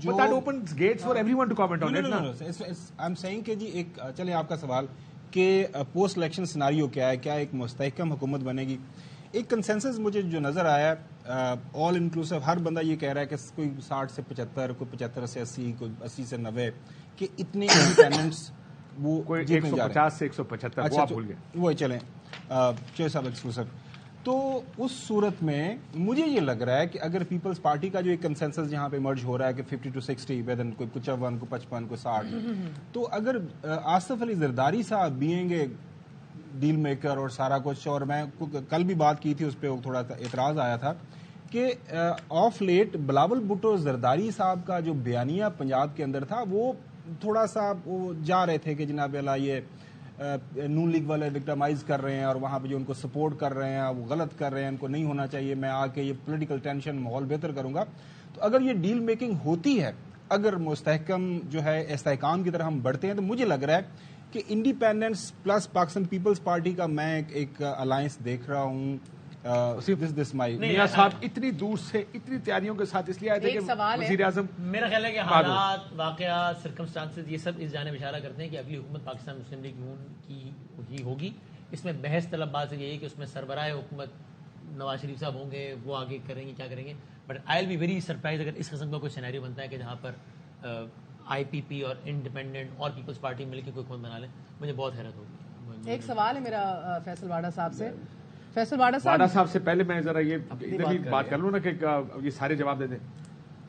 But that opens gates for everyone to comment on it. No. I'm saying کہ جی ایک چلیں آپ کا سوال کہ پوسٹ الیکشن سیناریو کیا ہے, کیا ایک مستحکم حکومت بنے گی. ایک کنسنسس مجھے جو نظر آیا آل انکلوسیو, ہر بندہ یہ کہہ رہا ہے کہ کوئی 60 سے 75, کوئی 75 سے 80, کوئی 80 سے 90, کہ اتنے انڈیپینڈنٹس وہ کوئی 150 سے 175 وہ آپ بھول گئے. وہی چلیں چوہے صاحب ایکسکلوسیو. تو اس صورت میں مجھے یہ لگ رہا ہے کہ اگر پیپلز پارٹی کا جو ایک کنسنسس یہاں پہ مرج ہو رہا ہے کہ 50 to 60, ویدن کوئی 55, کوئی 55, کوئی 60, تو اگر آصف علی زرداری صاحب بینگ اے ڈیل میکر اور سارا کچھ, اور میں کل بھی بات کی تھی اس پہ تھوڑا اعتراض آیا تھا کہ آف لیٹ بلاول بھٹو زرداری صاحب کا جو بیانیہ پنجاب کے اندر تھا وہ تھوڑا سا وہ جا رہے تھے کہ جناب اللہ یہ نون لیگ والے وکٹمائز کر رہے ہیں اور وہاں پہ جو ان کو سپورٹ کر رہے ہیں وہ غلط کر رہے ہیں, ان کو نہیں ہونا چاہیے, میں آ کے یہ پولیٹیکل ٹینشن ماحول بہتر کروں گا. تو اگر یہ ڈیل میکنگ ہوتی ہے, اگر مستحکم جو ہے استحکام کی طرح ہم بڑھتے ہیں, تو مجھے لگ رہا ہے کہ انڈیپینڈنس پلس پاکستان پیپلز پارٹی کا میں ایک الائنس دیکھ رہا ہوں. میاں صاحب اتنی دور سے اتنی تیاریوں کے ساتھ اس لیے آئے تھے کہ وزیر اعظم, میرا خیال ہے کہ حالات, واقعات, سرکمسٹانسز یہ سب اس جانب اشارہ کرتے ہیں کہ اگلی حکومت پاکستان مسلم لیگ نون کی ہی ہوگی. اس میں بحث طلب بات یہ ہے کہ اس میں سربراہ حکومت نواز شریف صاحب ہوں گے, وہ آگے کریں گے, کیا کریں گے. But I will be very surprise اگر اس قسم کا کوئی سینیریو بنتا ہے کہ جہاں پر آئی پی پی اور انڈیپینڈنٹ اور پیپلز پارٹی مل کے کوئی حکومت بنا لے, مجھے بہت حیرت ہوگی. ایک سوال ہے میرا فیصل واڈا صاحب سے. فیصل واڈا صاحب سے پہلے میں ذرا یہ ادھر بھی بات کر لوں نا کہ یہ سارے جواب دے دیں.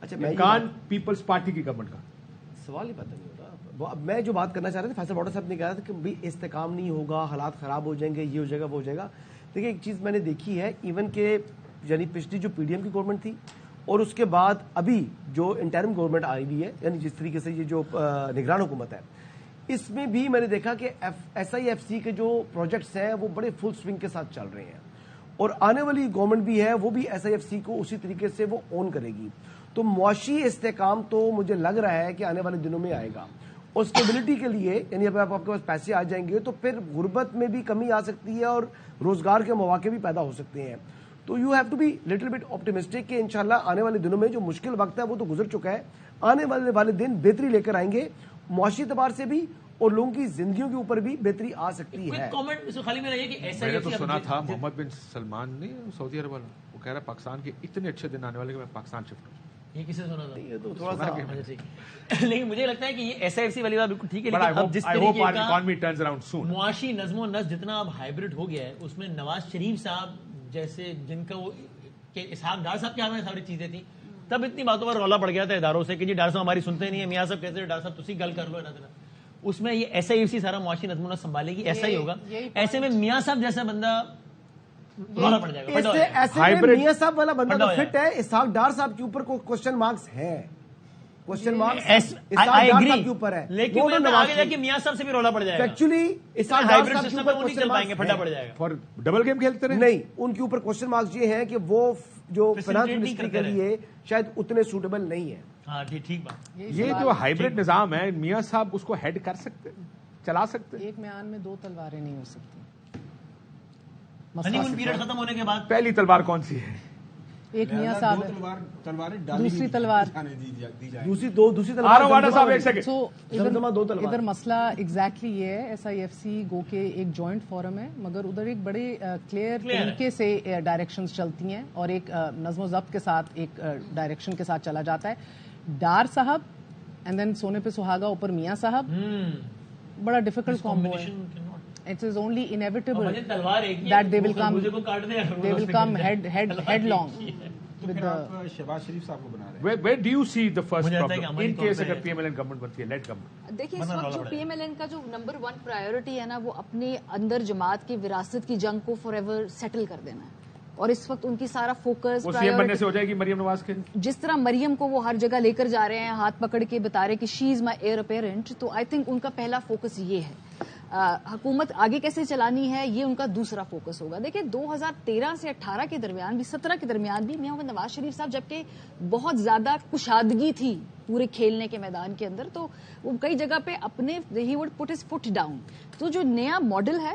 اچھا, امکان پیپلز پارٹی کی گورنمنٹ کا سوال ہی پتہ نہیں ہوتا. اب میں جو بات کرنا چاہ رہا تھا, فیصل واڈا صاحب نے کہا تھا کہ بھائی استحکام نہیں ہوگا, حالات خراب ہو جائیں گے, یہ ہو جائے گا, وہ ہو جائے گا. دیکھیں ایک چیز میں نے دیکھی ہے, ایون کہ یعنی پچھلی جو پی ڈی ایم کی گورنمنٹ تھی اور اس کے بعد ابھی جو انٹرم گورنمنٹ آئی ہوئی ہے, یعنی جس طریقے سے یہ جو نگران حکومت ہے, اس میں بھی میں نے دیکھا کہ ایس آئی ایف سی کے جو پروجیکٹس ہیں وہ بڑے فل سوئنگ کے ساتھ چل رہے ہیں, اور آنے والی گورنمنٹ بھی ہے وہ بھی ایس آئی ایف سی کو اسی طریقے سے وہ اون کرے گی. تو معاشی استحکام تو مجھے لگ رہا ہے کہ آنے والے دنوں میں آئے گا, اور اسٹیبلٹی کے لیے یعنی اب آپ کے پاس پیسے آ جائیں گے تو پھر غربت میں بھی کمی آ سکتی ہے اور روزگار کے مواقع بھی پیدا ہو سکتے ہیں. تو you have to be little bit optimistic کہ انشاءاللہ آنے والے دنوں میں جو مشکل وقت ہے وہ تو گزر چکا ہے, آنے والے دن بہتری لے کر آئیں گے, معاشی اعتبار سے بھی اور لوگوں کی زندگیوں کے اوپر بھی بہتری آ سکتی ہے. میں نے تو سنا تھا محمد بن سلمان نے سعودی عرب والا, وہ کہہ رہا ہے پاکستان کے اتنے اچھے دن آنے والے کہ میں پاکستان شفٹ ہوں. یہ کسے سنا تھا؟ یہ تو تھوڑا سا لیکن مجھے لگتا ہے کہ یہ ایس آئی ایف سی والی بات بالکل ٹھیک ہے, لیکن اب جس طریقے کا معاشی نظم و نسق جتنا اب ہائبرڈ ہو گیا ہے, اس میں نواز شریف صاحب جیسے جن کا وہ کہ اسحاق ڈار صاحب کے ہاتھ میں ساری چیزیں تھیں, تب اتنی باتوں پر رولا پڑ گیا تھا اداروں سے کہ جی ڈار صاحب ہماری سنتے نہیں ہیں, میاں صاحب کہتے ہیں ڈار صاحب تسی گل کر لو. اس میں یہ ایس آئی ایف سی سارا معاشی نظم و نسق سنبھالے گی, ایسا ہی ہوگا. ایسے میں میاں صاحب جیسا بندہ رولا پڑ جائے گا. ایسے میں میاں صاحب والا بندہ تو فٹ ہے, اسحاق ڈار صاحب کے اوپر کوئی کوشچن مارکس ہے, کوشچن مارکس اسحاق ڈار صاحب کے اوپر ہے, لیکن آگے جا کے میاں صاحب سے بھی رولا پڑ جائے گا. ایکچولی اسحاق ڈار صاحب کے اوپر کوشچن مارکس پھٹا پڑ جائے گا. فار ڈبل گیم کھیلتے رہے نہیں, ان کے اوپر کوشچن مارکس یہ ہیں کہ وہ جو فائنانس منسٹری کے لیے شاید اتنے سوٹیبل نہیں ہے. ہاں ٹھیک بات. یہ جو ہائبرڈ نظام ہے, میاں صاحب اس کو ہیڈ کر سکتے, چلا سکتے. ایک میان میں دو تلواریں نہیں ہو سکتی. ہنی مون پیریڈ ختم ہونے کے بعد پہلی تلوار کون سی ہے؟ ایک میاں صاحب ہے, دوسری تلوار ادھر مسئلہ ایگزیکٹلی یہ ہے. ایس آئی ایف سی گو کے ایک جوائنٹ فورم ہے, مگر ادھر ایک بڑے کلیئر طریقے سے ڈائریکشنز چلتی ہیں اور ایک نظم و ضبط کے ساتھ ایک ڈائریکشن کے ساتھ چلا جاتا ہے. ڈار صاحب اینڈ دین سونے پہ سہاگا اوپر میاں صاحب, بڑا ڈیفیکلٹ کامبو ہے. It is only inevitable that they will come headlong with the Shehbaz Sharif صاحب کو بنا رہے ہیں. Where do you see the first problem in case اگر P M L N government بنتی ہے, لیٹ گورنمنٹ؟ دیکھیں اس وقت جو پی ایم ایل این کا جو نمبر 1 پرائیورٹی ہے نا, وہ اپنے اندر جماعت کی وراثت کی جنگ کو فار ایور سیٹل کر دینا ہے, اور اس وقت ان کی سارا فوکس سی ایم بننے سے ہو جائے گی مریم نواز کے. جس طرح مریم کو وہ ہر جگہ لے کر جا رہے ہیں, ہاتھ پکڑ کے بتا رہے کہ شی از مائی ایئر اپیرنٹ, تو آئی تھنک ان کا پہلا فوکس یہ ہے. حکومت آگے کیسے چلانی ہے یہ ان کا دوسرا فوکس ہوگا. دیکھیں 2013 سے 18 کے درمیان بھی, 17 کے درمیان بھی میاں نواز شریف صاحب جبکہ بہت زیادہ کشادگی تھی پورے کھیلنے کے میدان کے اندر, تو وہ کئی جگہ پہ اپنے ہی would put his foot down. تو جو نیا ماڈل ہے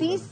30